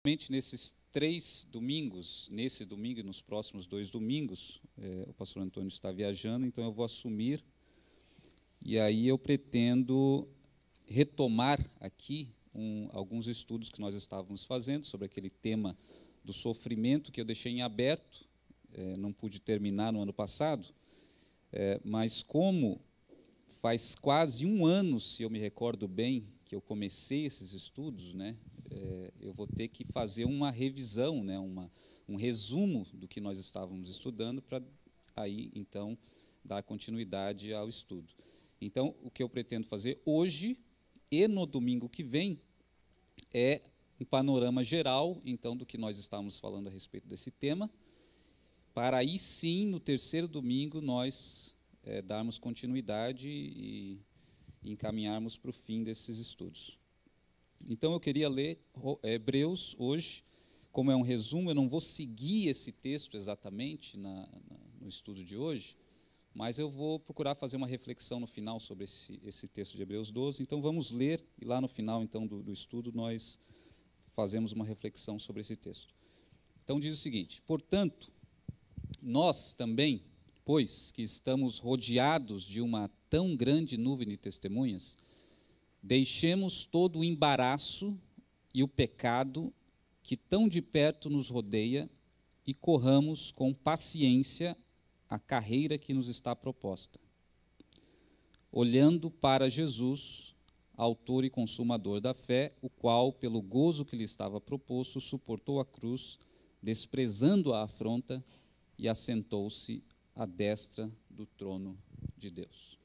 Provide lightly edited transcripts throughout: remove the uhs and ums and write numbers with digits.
Nesses 3 domingos, nesse domingo e nos próximos 2 domingos, o pastor Antônio está viajando, então eu vou assumir, e aí eu pretendo retomar aqui alguns estudos que nós estávamos fazendo sobre aquele tema do sofrimento que eu deixei em aberto, não pude terminar no ano passado, mas como faz quase 1 ano, se eu me recordo bem, que eu comecei esses estudos, né? Eu vou ter que fazer uma revisão, né, um resumo do que nós estávamos estudando, para aí, então, dar continuidade ao estudo. Então, o que eu pretendo fazer hoje e no domingo que vem é um panorama geral, então, do que nós estávamos falando a respeito desse tema, para aí sim, no 3º domingo, nós darmos continuidade e encaminharmos para o fim desses estudos. Então, eu queria ler Hebreus hoje, como é um resumo, eu não vou seguir esse texto exatamente no estudo de hoje, mas eu vou procurar fazer uma reflexão no final sobre esse texto de Hebreus 12. Então, vamos ler, e lá no final então, do estudo nós fazemos uma reflexão sobre esse texto. Então, diz o seguinte: portanto, nós também, pois que estamos rodeados de uma tão grande nuvem de testemunhas, deixemos todo o embaraço e o pecado que tão de perto nos rodeia e corramos com paciência a carreira que nos está proposta, olhando para Jesus, autor e consumador da fé, o qual, pelo gozo que lhe estava proposto, suportou a cruz, desprezando a afronta, e assentou-se à destra do trono de Deus.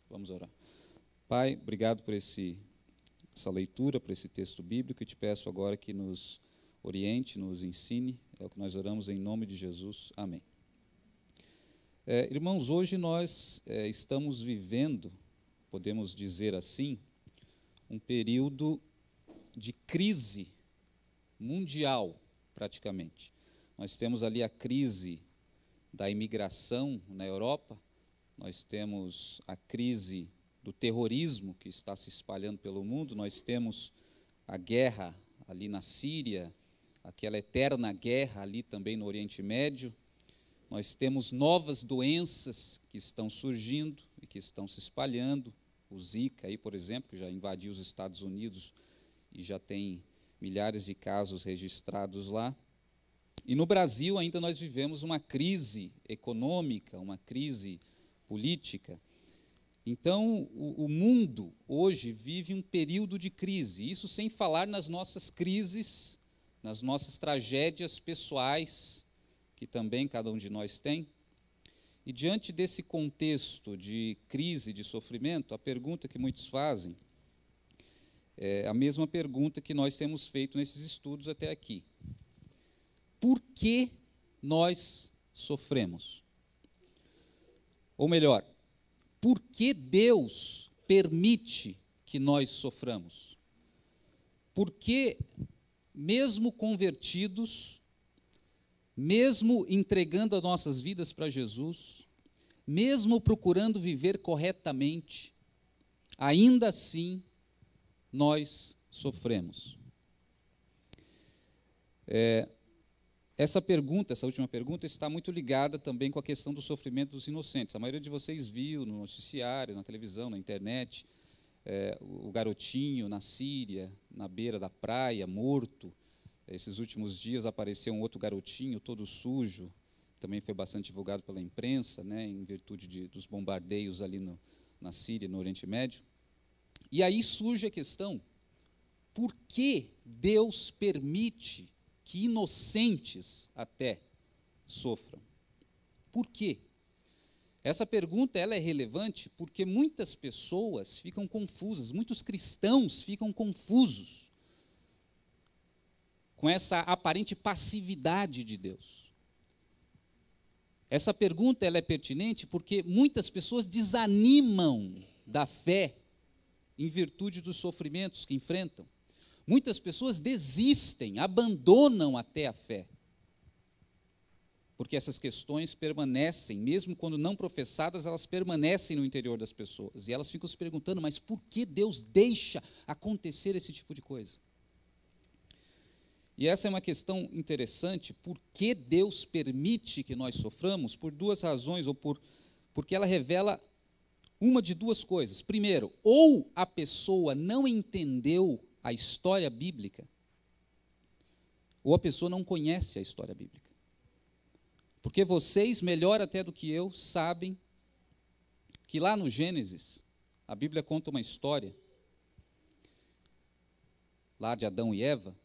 Vamos orar. Pai, obrigado por essa leitura, por esse texto bíblico, e te peço agora que nos oriente, nos ensine, é o que nós oramos em nome de Jesus. Amém. Irmãos, hoje nós estamos vivendo, podemos dizer assim, um período de crise mundial, praticamente. Nós temos ali a crise da imigração na Europa, nós temos a crise do terrorismo que está se espalhando pelo mundo, nós temos a guerra ali na Síria, aquela eterna guerra ali também no Oriente Médio, nós temos novas doenças que estão surgindo e que estão se espalhando, o Zika, aí, por exemplo, que já invadiu os Estados Unidos e já tem milhares de casos registrados lá. E no Brasil ainda nós vivemos uma crise econômica, uma crise política. Então, o mundo hoje vive um período de crise, isso sem falar nas nossas crises, nas nossas tragédias pessoais, que também cada um de nós tem. E diante desse contexto de crise, de sofrimento, a pergunta que muitos fazem é a mesma pergunta que nós temos feito nesses estudos até aqui. Por que nós sofremos? Ou melhor, por que Deus permite que nós soframos? Porque, mesmo convertidos, mesmo entregando as nossas vidas para Jesus, mesmo procurando viver corretamente, ainda assim nós sofremos. Essa última pergunta, está muito ligada também com a questão do sofrimento dos inocentes. A maioria de vocês viu no noticiário, na televisão, na internet, o garotinho na Síria, na beira da praia, morto. Esses últimos dias apareceu um outro garotinho, todo sujo, também foi bastante divulgado pela imprensa, né, em virtude dos bombardeios ali na Síria, no Oriente Médio. E aí surge a questão: por que Deus permite que inocentes até sofram? Por quê? Essa pergunta ela é relevante porque muitas pessoas ficam confusas, muitos cristãos ficam confusos com essa aparente passividade de Deus. Essa pergunta ela é pertinente porque muitas pessoas desanimam da fé em virtude dos sofrimentos que enfrentam. Muitas pessoas desistem, abandonam até a fé, porque essas questões permanecem, mesmo quando não professadas, elas permanecem no interior das pessoas, e elas ficam se perguntando, mas por que Deus deixa acontecer esse tipo de coisa? E essa é uma questão interessante, por que Deus permite que nós soframos? Por duas razões, porque ela revela uma de duas coisas. Primeiro, ou a pessoa não entendeu a história bíblica, ou a pessoa não conhece a história bíblica. Porque vocês, melhor até do que eu, sabem que lá no Gênesis, a Bíblia conta uma história, lá de Adão e Eva,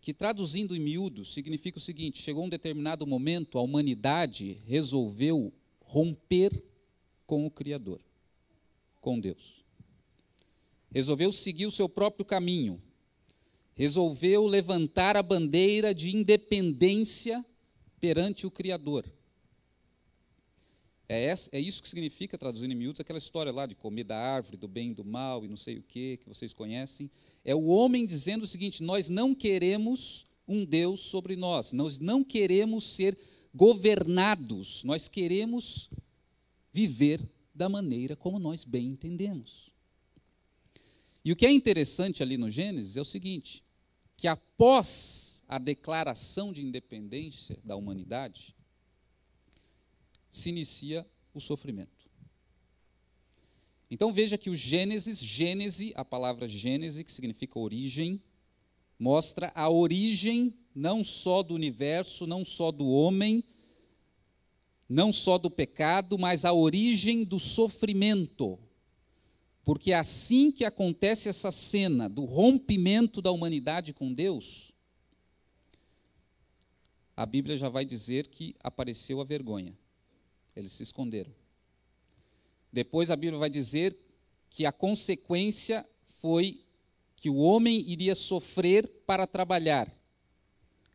que traduzindo em miúdos significa o seguinte: chegou um determinado momento, a humanidade resolveu romper com o Criador, com Deus. Resolveu seguir o seu próprio caminho, resolveu levantar a bandeira de independência perante o Criador. É isso que significa, traduzindo em miúdos, aquela história lá de comer da árvore, do bem e do mal, e não sei o que vocês conhecem. É o homem dizendo o seguinte: nós não queremos um Deus sobre nós, nós não queremos ser governados, nós queremos viver da maneira como nós bem entendemos. E o que é interessante ali no Gênesis é o seguinte, que após a declaração de independência da humanidade, se inicia o sofrimento. Então veja que o Gênese, a palavra Gênese, que significa origem, mostra a origem não só do universo, não só do homem, não só do pecado, mas a origem do sofrimento. Porque assim que acontece essa cena do rompimento da humanidade com Deus, a Bíblia já vai dizer que apareceu a vergonha. Eles se esconderam. Depois a Bíblia vai dizer que a consequência foi que o homem iria sofrer para trabalhar.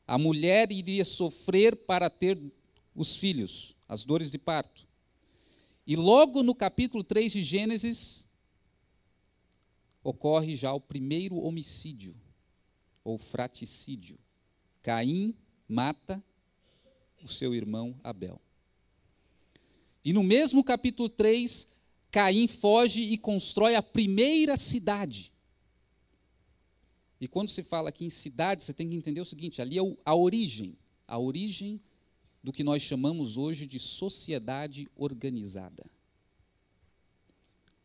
A mulher iria sofrer para ter os filhos, as dores de parto. E logo no capítulo 3 de Gênesis, ocorre já o primeiro homicídio, ou fraticídio. Caim mata o seu irmão Abel. E no mesmo capítulo 3, Caim foge e constrói a primeira cidade. E quando se fala aqui em cidade, você tem que entender o seguinte, ali é a origem do que nós chamamos hoje de sociedade organizada.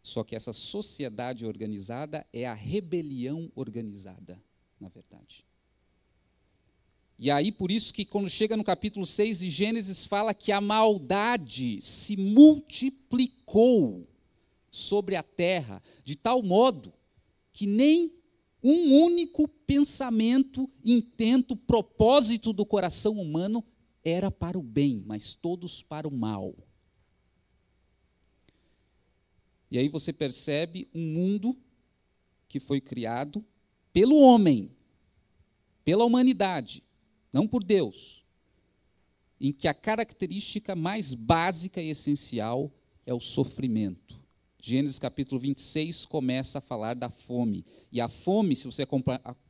Só que essa sociedade organizada é a rebelião organizada, na verdade. E aí, por isso que quando chega no capítulo 6 de Gênesis, fala que a maldade se multiplicou sobre a terra, de tal modo que nem um único pensamento, intento, propósito do coração humano era para o bem, mas todos para o mal. E aí você percebe um mundo que foi criado pelo homem, pela humanidade, não por Deus, em que a característica mais básica e essencial é o sofrimento. Gênesis capítulo 26 começa a falar da fome. E a fome, se você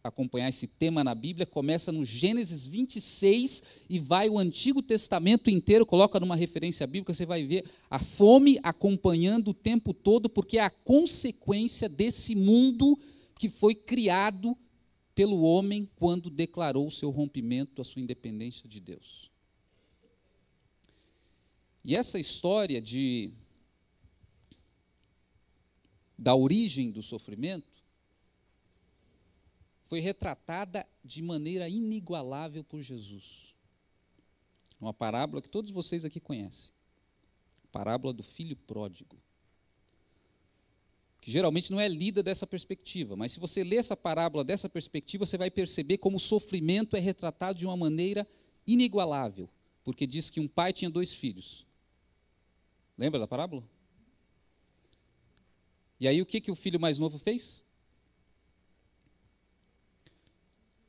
acompanhar esse tema na Bíblia, começa no Gênesis 26 e vai o Antigo Testamento inteiro, coloca numa referência bíblica, você vai ver a fome acompanhando o tempo todo, porque é a consequência desse mundo que foi criado pelo homem quando declarou o seu rompimento, a sua independência de Deus. E essa história da origem do sofrimento foi retratada de maneira inigualável por Jesus. Uma parábola que todos vocês aqui conhecem. A parábola do filho pródigo. Que geralmente não é lida dessa perspectiva, mas se você ler essa parábola dessa perspectiva, você vai perceber como o sofrimento é retratado de uma maneira inigualável. Porque diz que um pai tinha 2 filhos. Lembra da parábola? E aí o que o filho mais novo fez?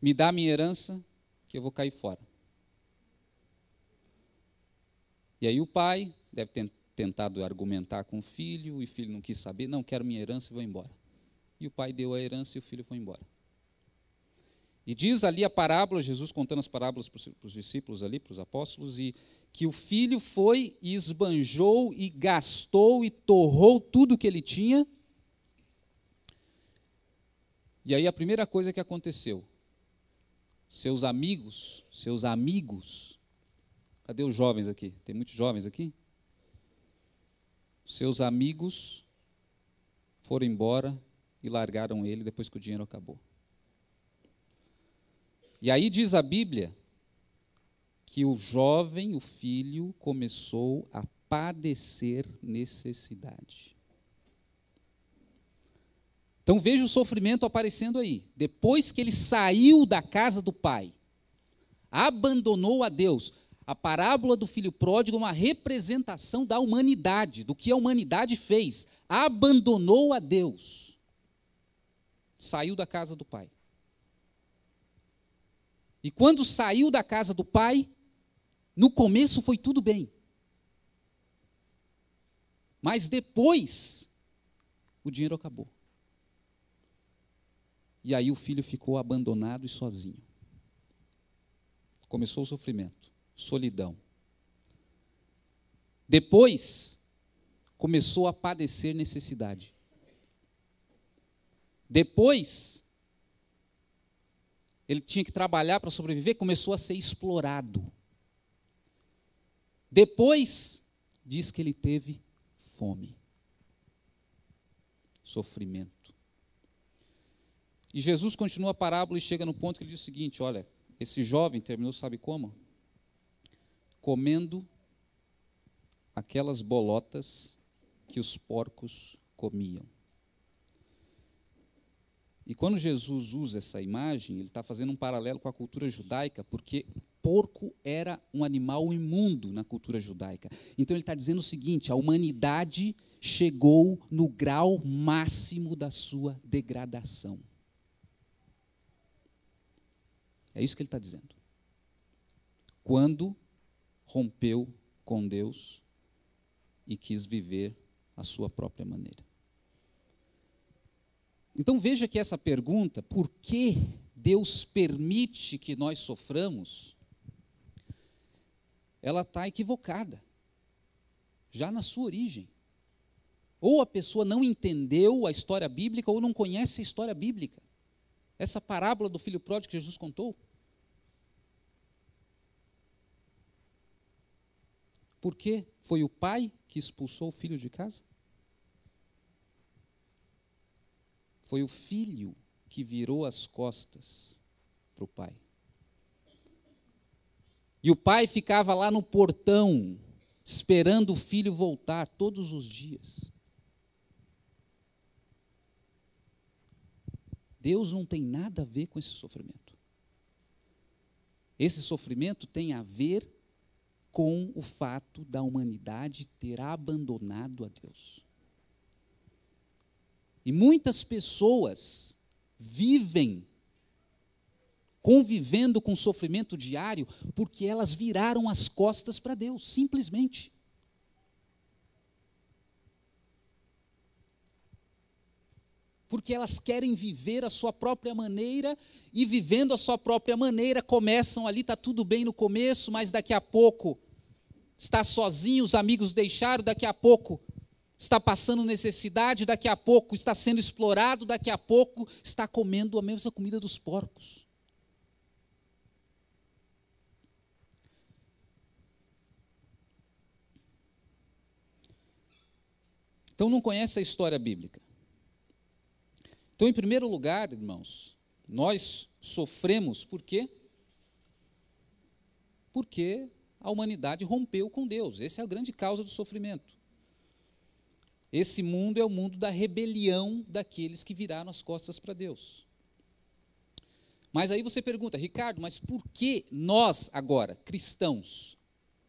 Me dá a minha herança, que eu vou cair fora. E aí o pai deve ter tentado argumentar com o filho não quis saber, não, quero minha herança e vou embora. E o pai deu a herança e o filho foi embora. E diz ali a parábola, Jesus contando as parábolas para os discípulos ali, para os apóstolos, e que o filho foi e esbanjou e gastou e torrou tudo que ele tinha. E aí a primeira coisa que aconteceu, seus amigos, cadê os jovens aqui? Tem muitos jovens aqui? Seus amigos foram embora e largaram ele depois que o dinheiro acabou. E aí diz a Bíblia que o jovem, o filho, começou a padecer necessidade. Então veja o sofrimento aparecendo aí. Depois que ele saiu da casa do pai, abandonou a Deus. A parábola do filho pródigo é uma representação da humanidade, do que a humanidade fez. Abandonou a Deus. Saiu da casa do pai. E quando saiu da casa do pai, no começo foi tudo bem. Mas depois, o dinheiro acabou. E aí o filho ficou abandonado e sozinho. Começou o sofrimento, solidão. Depois, começou a padecer necessidade. Depois, ele tinha que trabalhar para sobreviver, começou a ser explorado. Depois, diz que ele teve fome, sofrimento. E Jesus continua a parábola e chega no ponto que ele diz o seguinte: olha, esse jovem terminou, sabe como? Comendo aquelas bolotas que os porcos comiam. E quando Jesus usa essa imagem, ele está fazendo um paralelo com a cultura judaica, porque porco era um animal imundo na cultura judaica. Então ele está dizendo o seguinte: a humanidade chegou no grau máximo da sua degradação. É isso que ele está dizendo. Quando rompeu com Deus e quis viver a sua própria maneira. Então veja que essa pergunta, por que Deus permite que nós soframos, ela está equivocada, já na sua origem. Ou a pessoa não entendeu a história bíblica, ou não conhece a história bíblica. Essa parábola do filho pródigo que Jesus contou. Por quê? Foi o pai que expulsou o filho de casa? Foi o filho que virou as costas para o pai. E o pai ficava lá no portão, esperando o filho voltar todos os dias. Deus não tem nada a ver com esse sofrimento. Esse sofrimento tem a ver com o fato da humanidade ter abandonado a Deus. E muitas pessoas vivem convivendo com sofrimento diário porque elas viraram as costas para Deus, simplesmente. Porque elas querem viver a sua própria maneira, e vivendo a sua própria maneira, começam ali, está tudo bem no começo, mas daqui a pouco está sozinho, os amigos deixaram, daqui a pouco está passando necessidade, daqui a pouco está sendo explorado, daqui a pouco está comendo a mesma comida dos porcos. Então não conhece a história bíblica. Então, em primeiro lugar, irmãos, nós sofremos por quê? Porque a humanidade rompeu com Deus. Essa é a grande causa do sofrimento. Esse mundo é o mundo da rebelião daqueles que viraram as costas para Deus. Mas aí você pergunta, Ricardo, mas por que nós agora, cristãos,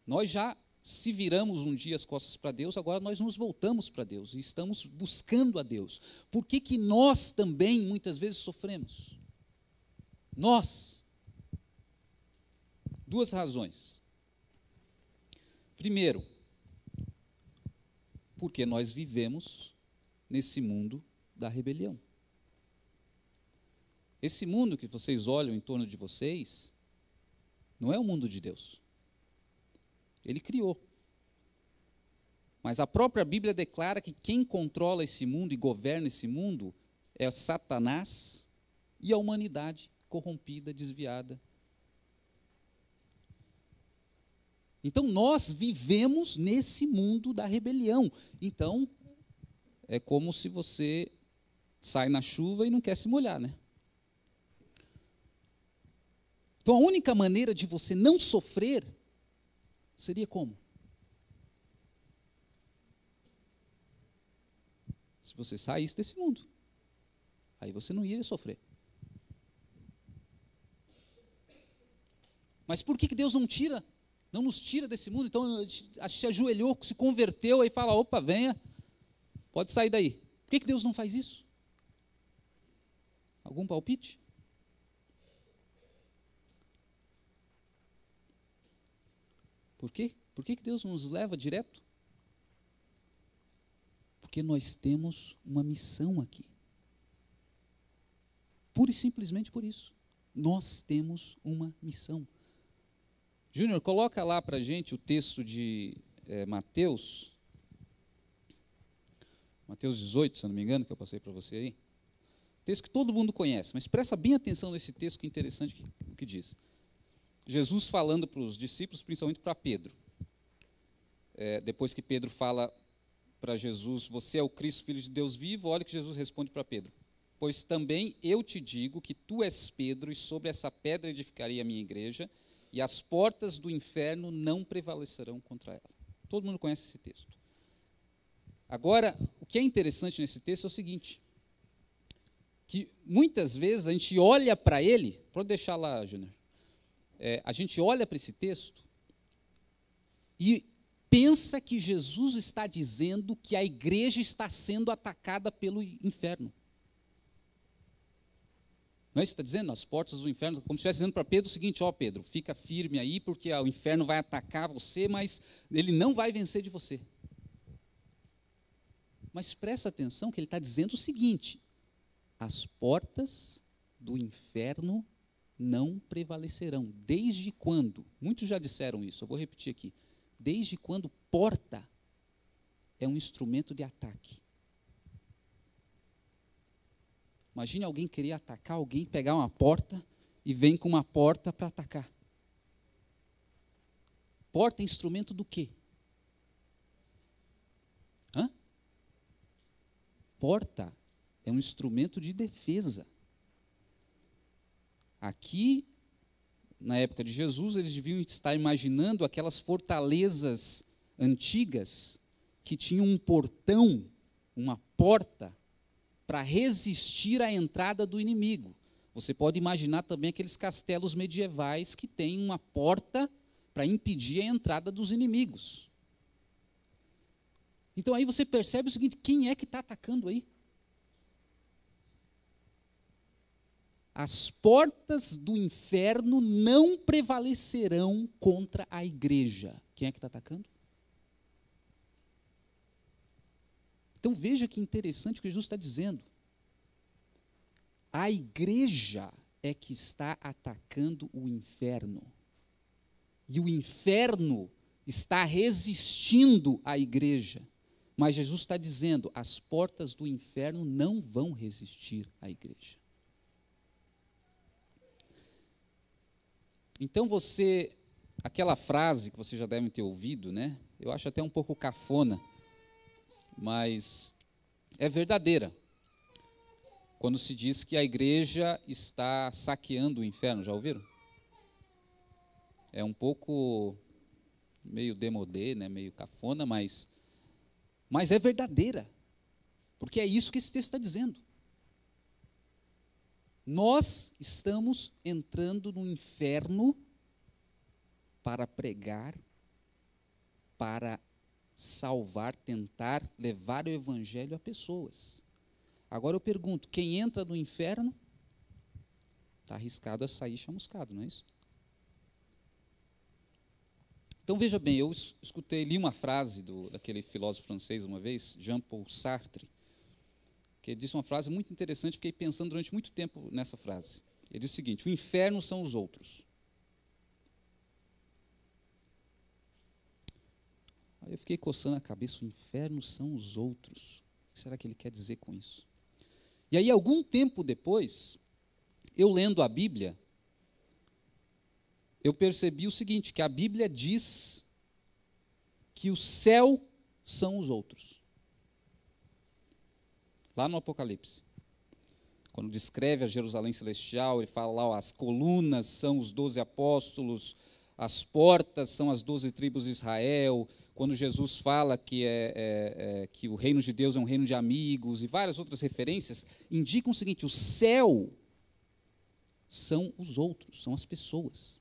nós já se viramos um dia as costas para Deus, agora nós nos voltamos para Deus e estamos buscando a Deus. Por que que nós também muitas vezes sofremos? Nós. Duas razões. Primeiro, porque nós vivemos nesse mundo da rebelião. Esse mundo que vocês olham em torno de vocês não é o mundo de Deus. Ele criou. Mas a própria Bíblia declara que quem controla esse mundo e governa esse mundo é Satanás e a humanidade corrompida, desviada Então, nós vivemos nesse mundo da rebelião. Então, é como se você sai na chuva e não quer se molhar, né? Então, a única maneira de você não sofrer seria como? Se você saísse desse mundo. Aí você não iria sofrer. Mas por que Deus não nos tira desse mundo? Então, a gente se ajoelhou, se converteu, aí fala, opa, venha, pode sair daí. Por que Deus não faz isso? Algum palpite? Por quê? Por que Deus não nos leva direto? Porque nós temos uma missão aqui. Pura e simplesmente por isso. Nós temos uma missão. Júnior, coloca lá para a gente o texto de Mateus 18, se eu não me engano, que eu passei para você aí. Texto que todo mundo conhece, mas presta bem atenção nesse texto, que é interessante o que diz. Jesus falando para os discípulos, principalmente para Pedro. Depois que Pedro fala para Jesus, você é o Cristo, Filho de Deus vivo, olha o que Jesus responde para Pedro. Pois também eu te digo que tu és Pedro, e sobre essa pedra edificarei a minha igreja, e as portas do inferno não prevalecerão contra ela. Todo mundo conhece esse texto. Agora, o que é interessante nesse texto é o seguinte, que muitas vezes a gente olha para ele, pode deixar lá, Júnior, a gente olha para esse texto e pensa que Jesus está dizendo que a igreja está sendo atacada pelo inferno. Não é isso que está dizendo? As portas do inferno, como se estivesse dizendo para Pedro o seguinte, ó Pedro, fica firme aí, porque o inferno vai atacar você, mas ele não vai vencer de você. Mas presta atenção que ele está dizendo o seguinte, as portas do inferno não prevalecerão. Desde quando? Muitos já disseram isso, eu vou repetir aqui. Desde quando porta é um instrumento de ataque? Imagine alguém querer atacar alguém, pegar uma porta e vem com uma porta para atacar. Porta é instrumento do quê? Porta é um instrumento de defesa. Aqui, na época de Jesus, eles deviam estar imaginando aquelas fortalezas antigas que tinham um portão, uma porta, para resistir à entrada do inimigo. Você pode imaginar também aqueles castelos medievais que têm uma porta para impedir a entrada dos inimigos. Então aí você percebe o seguinte, quem é que está atacando aí? As portas do inferno não prevalecerão contra a igreja. Quem é que está atacando? Então veja que interessante o que Jesus está dizendo. A igreja é que está atacando o inferno. E o inferno está resistindo à igreja. Mas Jesus está dizendo, as portas do inferno não vão resistir à igreja. Então aquela frase que vocês já devem ter ouvido, né? Eu acho até um pouco cafona, mas é verdadeira. Quando se diz que a igreja está saqueando o inferno, já ouviram? É um pouco meio demodê, né? Meio cafona, mas é verdadeira, porque é isso que esse texto está dizendo. Nós estamos entrando no inferno para pregar, para salvar, tentar levar o evangelho a pessoas. Agora eu pergunto, quem entra no inferno está arriscado a sair chamuscado, não é isso? Então veja bem, eu li uma frase daquele filósofo francês uma vez, Jean-Paul Sartre, que ele disse uma frase muito interessante, fiquei pensando durante muito tempo nessa frase. Ele disse o seguinte, o inferno são os outros. Aí eu fiquei coçando a cabeça, o inferno são os outros. O que será que ele quer dizer com isso? E aí, algum tempo depois, eu lendo a Bíblia, eu percebi o seguinte, que a Bíblia diz que o céu são os outros. Lá no Apocalipse, quando descreve a Jerusalém celestial, ele fala lá, ó, as colunas são os 12 apóstolos, as portas são as 12 tribos de Israel. Quando Jesus fala que que o reino de Deus é um reino de amigos, e várias outras referências, indicam o seguinte: o céu são os outros, são as pessoas.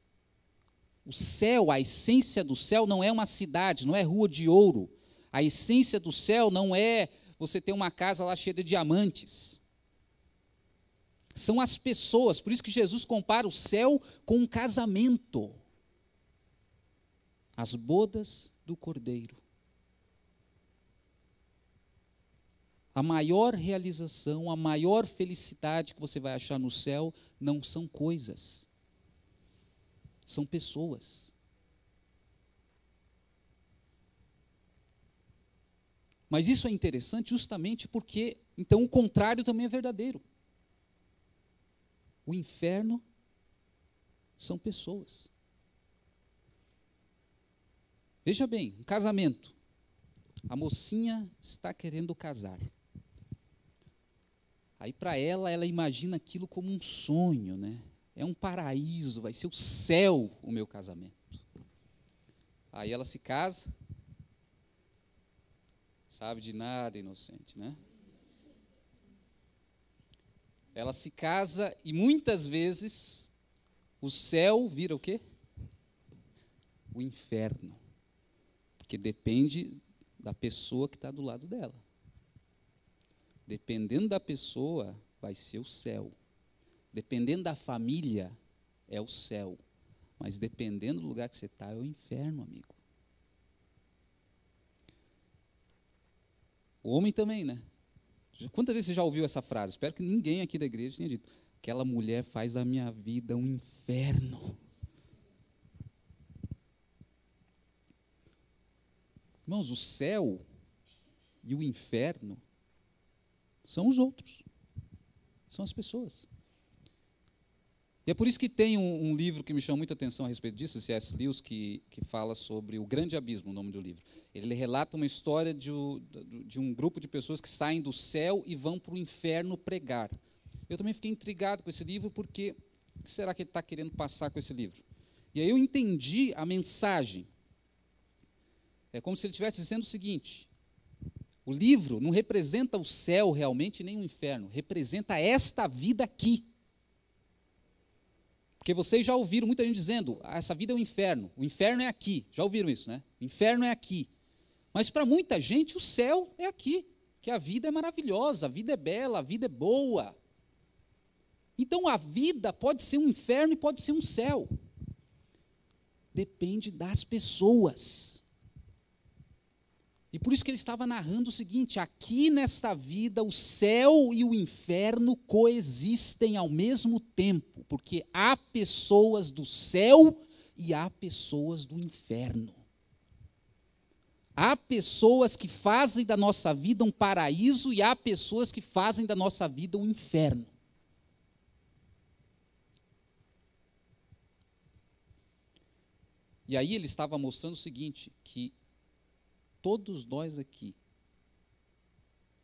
O céu, a essência do céu não é uma cidade, não é rua de ouro. A essência do céu não é você ter uma casa lá cheia de diamantes. São as pessoas, por isso que Jesus compara o céu com um casamento. As bodas do Cordeiro. A maior realização, a maior felicidade que você vai achar no céu não são coisas, são pessoas. Mas isso é interessante justamente porque, então, o contrário também é verdadeiro. O inferno são pessoas. Veja bem, um casamento. A mocinha está querendo casar. Aí, para ela imagina aquilo como um sonho, né? É um paraíso, vai ser o céu o meu casamento. Aí ela se casa, sabe de nada, inocente, né? Ela se casa e muitas vezes o céu vira o quê? O inferno. Porque depende da pessoa que está do lado dela. Dependendo da pessoa, vai ser o céu. Dependendo da família, é o céu. Mas dependendo do lugar que você está, é o inferno, amigo. O homem também, né? Quantas vezes você já ouviu essa frase? Espero que ninguém aqui da igreja tenha dito. Aquela mulher faz da minha vida um inferno. Irmãos, o céu e o inferno são os outros. São as pessoas. E é por isso que tem um livro que me chama muita atenção a respeito disso, C.S. Lewis, que fala sobre o Grande Abismo, o nome do livro. Ele relata uma história de um grupo de pessoas que saem do céu e vão para o inferno pregar. Eu também fiquei intrigado com esse livro, porque o que será que ele está querendo passar com esse livro? E aí eu entendi a mensagem. É como se ele estivesse dizendo o seguinte: o livro não representa o céu realmente, nem o inferno, representa esta vida aqui. Porque vocês já ouviram muita gente dizendo, essa vida é o inferno é aqui. Já ouviram isso, né? O inferno é aqui. Mas para muita gente o céu é aqui, que a vida é maravilhosa, a vida é bela, a vida é boa. Então a vida pode ser um inferno e pode ser um céu. Depende das pessoas. E por isso que ele estava narrando o seguinte: aqui nesta vida o céu e o inferno coexistem ao mesmo tempo, porque há pessoas do céu e há pessoas do inferno. Há pessoas que fazem da nossa vida um paraíso e há pessoas que fazem da nossa vida um inferno. E aí ele estava mostrando o seguinte, que todos nós aqui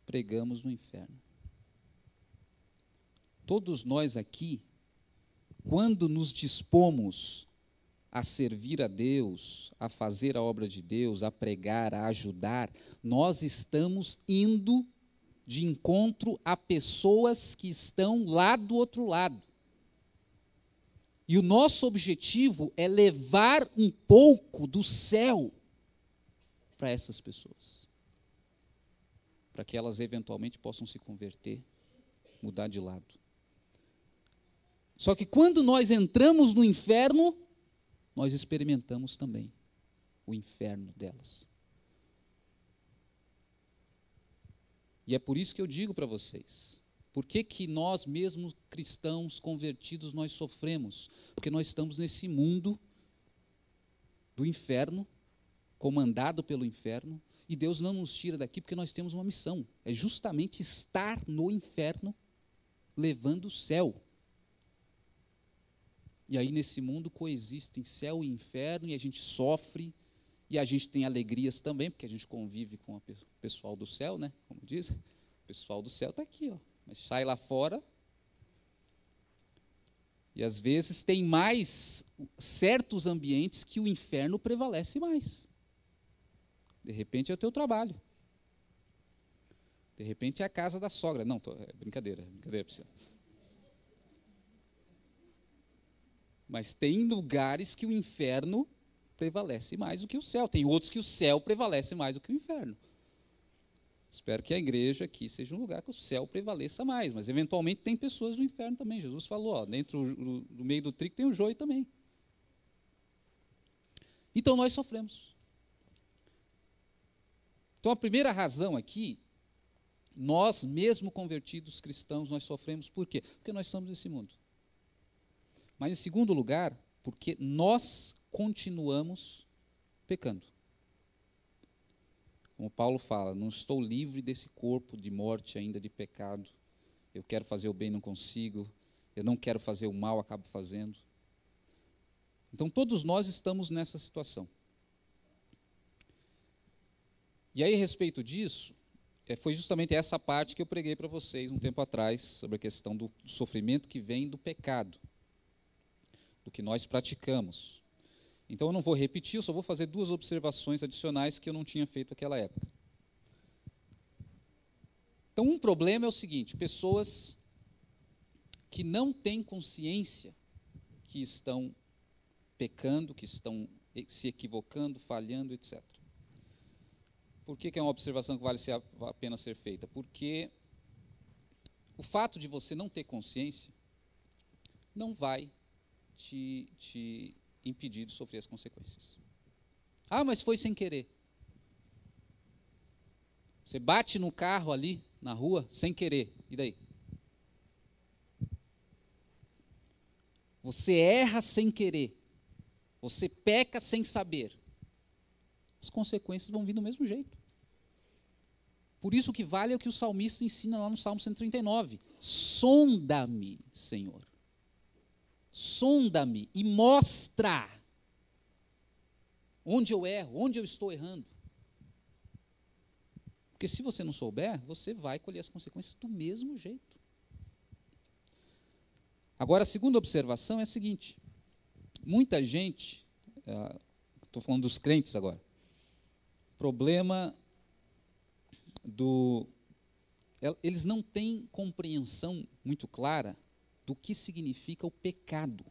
pregamos no inferno. Todos nós aqui, quando nos dispomos a servir a Deus, a fazer a obra de Deus, a pregar, a ajudar, nós estamos indo de encontro a pessoas que estão lá do outro lado. E o nosso objetivo é levar um pouco do céu para essas pessoas, para que elas eventualmente possam se converter, mudar de lado. Só que quando nós entramos no inferno, nós experimentamos também o inferno delas. E é por isso que eu digo para vocês, por que nós mesmos cristãos convertidos nós sofremos? Porque nós estamos nesse mundo do inferno, comandado pelo inferno, e Deus não nos tira daqui porque nós temos uma missão, é justamente estar no inferno, levando o céu. E aí nesse mundo coexistem céu e inferno, e a gente sofre, E a gente tem alegrias também, porque a gente convive com o pessoal do céu, né? Como diz, o pessoal do céu está aqui, ó. Mas sai lá fora. E às vezes tem mais certos ambientes que o inferno prevalece mais. De repente é o teu trabalho. De repente é a casa da sogra. Não, é brincadeira para você. Mas tem lugares que o inferno prevalece mais do que o céu. Tem outros que o céu prevalece mais do que o inferno. Espero que a igreja aqui seja um lugar que o céu prevaleça mais, mas eventualmente tem pessoas do inferno também. Jesus falou, ó, dentro do meio do trigo tem o joio também. Então nós sofremos. Então a primeira razão aqui, nós mesmo convertidos cristãos, nós sofremos por quê? Porque nós somos desse mundo. Mas em segundo lugar, porque nós continuamos pecando. Como Paulo fala, não estou livre desse corpo de morte ainda, de pecado. Eu quero fazer o bem, não consigo. Eu não quero fazer o mal, acabo fazendo. Então todos nós estamos nessa situação. E aí, a respeito disso, foi justamente essa parte que eu preguei para vocês um tempo atrás, sobre a questão do sofrimento que vem do pecado, do que nós praticamos. Então eu não vou repetir, eu só vou fazer 2 observações adicionais que eu não tinha feito naquela época. Então um problema é o seguinte, pessoas que não têm consciência que estão pecando, que estão se equivocando, falhando, etc. Por que é uma observação que vale a pena ser feita? Porque o fato de você não ter consciência não vai te impedir de sofrer as consequências. Ah, mas foi sem querer. Você bate no carro ali, na rua, sem querer. E daí? Você erra sem querer. Você peca sem saber. As consequências vão vir do mesmo jeito. Por isso o que vale é o que o salmista ensina lá no Salmo 139. Sonda-me, Senhor. Sonda-me e mostra onde eu erro, onde eu estou errando. Porque se você não souber, você vai colher as consequências do mesmo jeito. Agora, a segunda observação é a seguinte. Muita gente, estou falando dos crentes agora, problema eles não têm compreensão muito clara do que significa o pecado.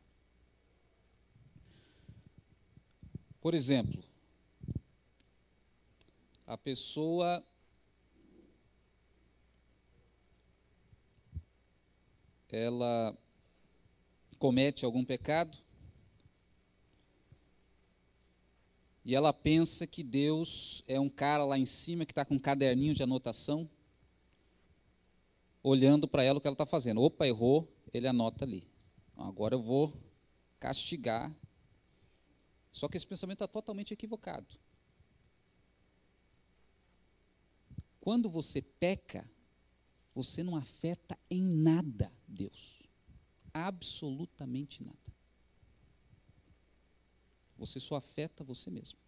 Por exemplo, a pessoa ela comete algum pecado e ela pensa que Deus é um cara lá em cima que está com um caderninho de anotação, olhando para ela o que ela está fazendo. Opa, errou, ele anota ali. Agora eu vou castigar. Só que esse pensamento está totalmente equivocado. Quando você peca, você não afeta em nada Deus. Absolutamente nada. Você só afeta você mesmo.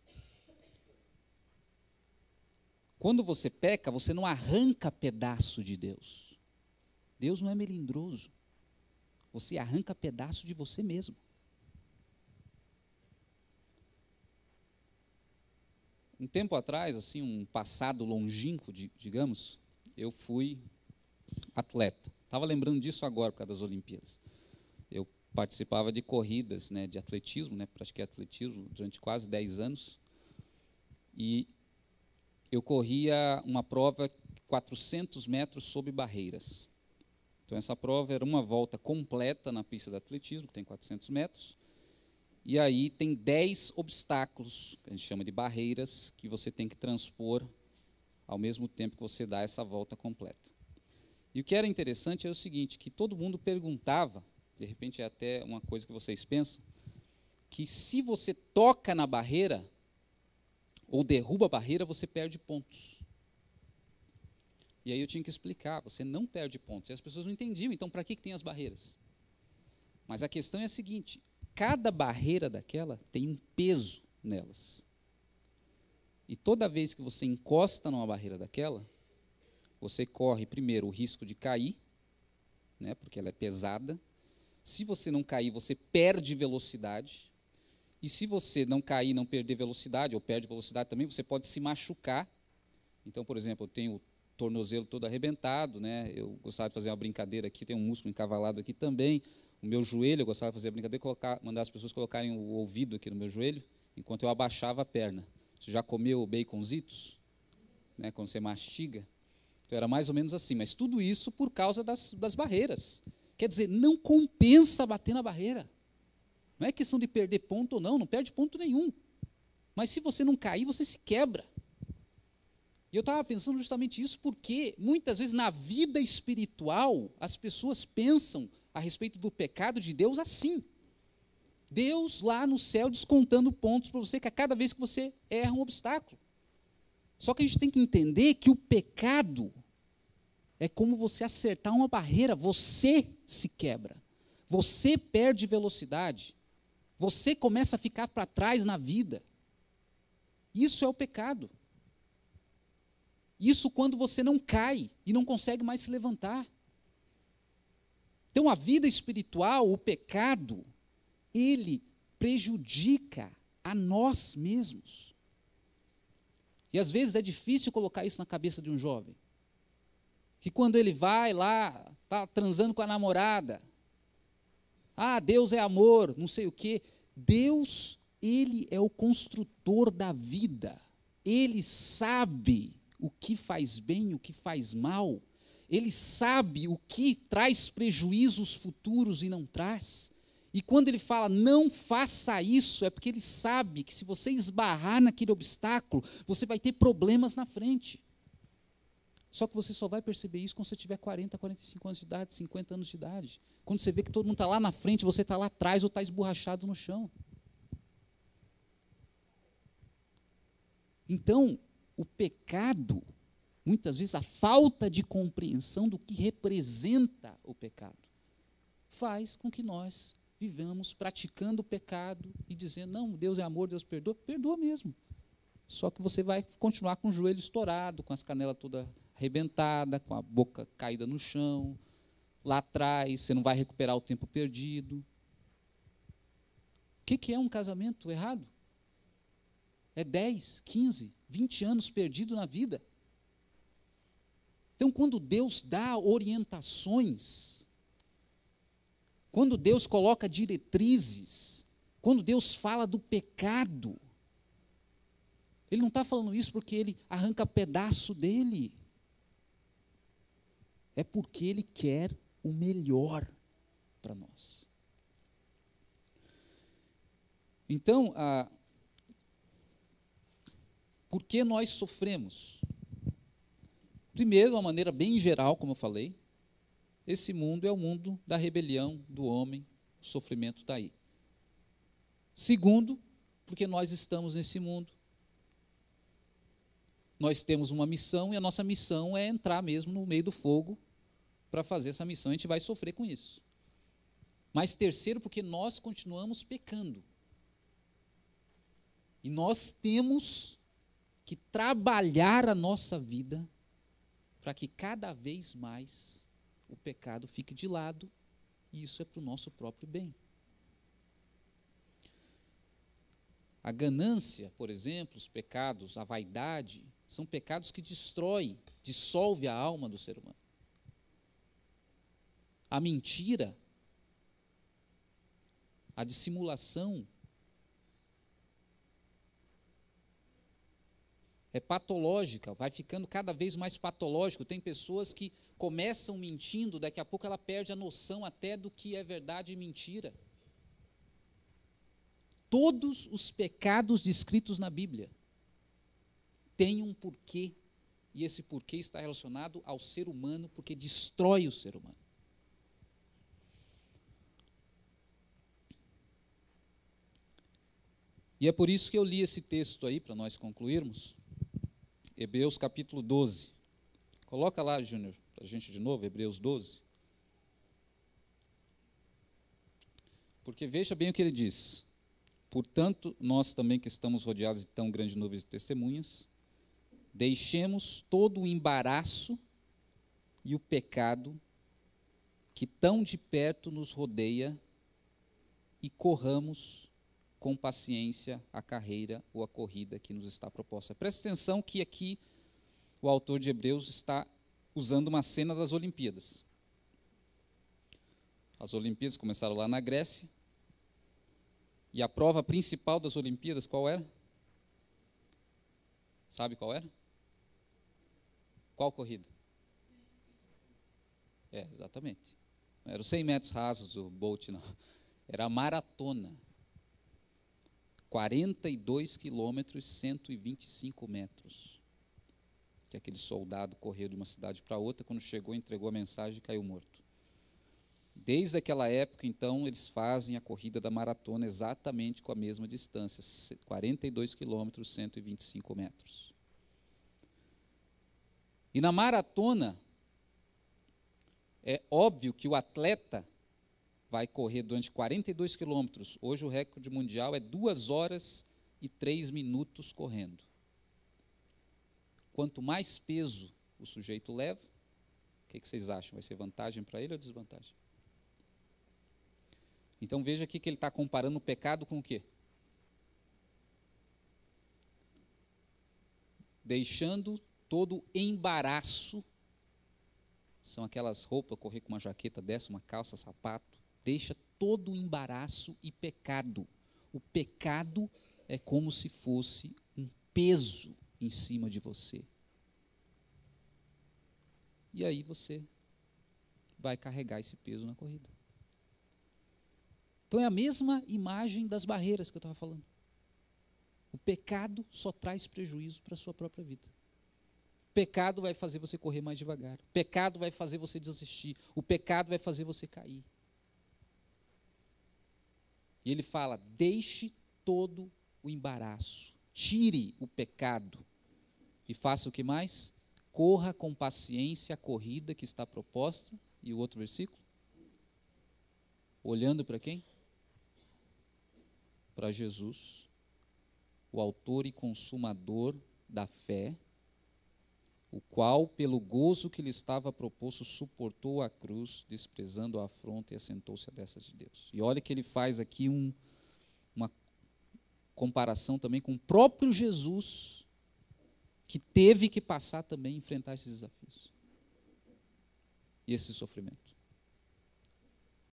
Quando você peca, você não arranca pedaço de Deus. Deus não é melindroso. Você arranca pedaço de você mesmo. Um tempo atrás, assim, um passado longínquo, digamos, eu fui atleta. Estava lembrando disso agora, por causa das Olimpíadas. Eu participava de corridas, né, de atletismo, né, pratiquei atletismo durante quase 10 anos. E eu corria uma prova 400 metros sob barreiras. Então, essa prova era uma volta completa na pista de atletismo, que tem 400 metros. E aí tem 10 obstáculos, que a gente chama de barreiras, que você tem que transpor ao mesmo tempo que você dá essa volta completa. E o que era interessante é o seguinte, que todo mundo perguntava, de repente é até uma coisa que vocês pensam, que se você toca na barreira, ou derruba a barreira, você perde pontos. E aí eu tinha que explicar, você não perde pontos. E as pessoas não entendiam, então para que tem as barreiras? Mas a questão é a seguinte, cada barreira daquela tem um peso nelas. E toda vez que você encosta numa barreira daquela, você corre, primeiro, o risco de cair, né, porque ela é pesada. Se você não cair, você perde velocidade. E se você não cair, não perder velocidade, ou perde velocidade também, você pode se machucar. Então, por exemplo, eu tenho o tornozelo todo arrebentado, né? Eu gostava de fazer uma brincadeira aqui, tem um músculo encavalado aqui também. O meu joelho, eu gostava de fazer a brincadeira, mandar as pessoas colocarem o ouvido aqui no meu joelho, enquanto eu abaixava a perna. Você já comeu baconzitos? Né, quando você mastiga? Então, era mais ou menos assim. Mas tudo isso por causa das barreiras. Quer dizer, não compensa bater na barreira. Não é questão de perder ponto ou não, não perde ponto nenhum. Mas se você não cair, você se quebra. E eu estava pensando justamente isso porque, muitas vezes, na vida espiritual, as pessoas pensam a respeito do pecado de Deus assim. Deus lá no céu descontando pontos para você, que a cada vez que você erra um obstáculo. Só que a gente tem que entender que o pecado é como você acertar uma barreira, você se quebra, você perde velocidade, você começa a ficar para trás na vida. Isso é o pecado. Isso quando você não cai e não consegue mais se levantar. Então, a vida espiritual, o pecado, ele prejudica a nós mesmos. E às vezes é difícil colocar isso na cabeça de um jovem. Que quando ele vai lá, está transando com a namorada, Deus é amor, não sei o quê. Deus, ele é o construtor da vida. Ele sabe o que faz bem, o que faz mal. Ele sabe o que traz prejuízos futuros e não traz. E quando ele fala, não faça isso, é porque ele sabe que se você esbarrar naquele obstáculo, você vai ter problemas na frente. Só que você só vai perceber isso quando você tiver 40, 45 anos de idade, 50 anos de idade. Quando você vê que todo mundo está lá na frente, você está lá atrás ou está esborrachado no chão. Então, o pecado, muitas vezes a falta de compreensão do que representa o pecado, faz com que nós vivamos praticando o pecado e dizendo, não, Deus é amor, Deus perdoa. Perdoa mesmo. Só que você vai continuar com o joelho estourado, com as canelas todas arrebentadas, com a boca caída no chão, lá atrás, você não vai recuperar o tempo perdido. O que é um casamento errado? É 10, 15, 20 anos perdido na vida. Então, quando Deus dá orientações, quando Deus coloca diretrizes, quando Deus fala do pecado, Ele não está falando isso porque Ele arranca pedaço dele. É porque Ele quer o melhor para nós. Então, por que nós sofremos? Primeiro, de uma maneira bem geral, como eu falei, esse mundo é o mundo da rebelião do homem, o sofrimento está aí. Segundo, porque nós estamos nesse mundo. Nós temos uma missão e a nossa missão é entrar mesmo no meio do fogo para fazer essa missão. A gente vai sofrer com isso. Mas terceiro, porque nós continuamos pecando. E nós temos que trabalhar a nossa vida para que cada vez mais o pecado fique de lado, e isso é para o nosso próprio bem. A ganância, por exemplo, os pecados, a vaidade, são pecados que destroem, dissolvem a alma do ser humano. A mentira, a dissimulação, é patológica, vai ficando cada vez mais patológico. Tem pessoas que começam mentindo, daqui a pouco ela perde a noção até do que é verdade e mentira. Todos os pecados descritos na Bíblia têm um porquê, e esse porquê está relacionado ao ser humano, porque destrói o ser humano. E é por isso que eu li esse texto aí, para nós concluirmos, Hebreus capítulo 12. Coloca lá, Júnior, para a gente de novo, Hebreus 12. Porque veja bem o que ele diz. Portanto, nós também que estamos rodeados de tão grande nuvem de testemunhas, deixemos todo o embaraço e o pecado que tão de perto nos rodeia e corramos com paciência a carreira ou a corrida que nos está proposta. Preste atenção que aqui o autor de Hebreus está usando uma cena das Olimpíadas. As Olimpíadas começaram lá na Grécia, e a prova principal das Olimpíadas qual era? Sabe qual era? Qual corrida? Exatamente. Não era os 100 metros rasos, o Bolt, não. Era a maratona. 42 quilômetros, 125 metros. Que aquele soldado correu de uma cidade para outra, quando chegou, entregou a mensagem e caiu morto. Desde aquela época, então, eles fazem a corrida da maratona exatamente com a mesma distância, 42 quilômetros, 125 metros. E na maratona, é óbvio que o atleta vai correr durante 42 quilômetros. Hoje o recorde mundial é 2 horas e 3 minutos correndo. Quanto mais peso o sujeito leva, o que vocês acham? Vai ser vantagem para ele ou desvantagem? Então veja aqui que ele está comparando o pecado com o quê? Deixando todo embaraço, são aquelas roupas, correr com uma jaqueta dessa, uma calça, sapato, deixa todo o embaraço e pecado. O pecado é como se fosse um peso em cima de você. E aí você vai carregar esse peso na corrida. Então é a mesma imagem das barreiras que eu estava falando. O pecado só traz prejuízo para a sua própria vida. O pecado vai fazer você correr mais devagar. O pecado vai fazer você desistir. O pecado vai fazer você cair. E ele fala, deixe todo o embaraço. Tire o pecado. E faça o que mais? Corra com paciência a corrida que está proposta. E o outro versículo? Olhando para quem? Para Jesus, o autor e consumador da fé, o qual, pelo gozo que lhe estava proposto, suportou a cruz, desprezando a afronta e assentou-se à destra de Deus. E olha que ele faz aqui uma comparação também com o próprio Jesus, que teve que passar também a enfrentar esses desafios e esse sofrimento.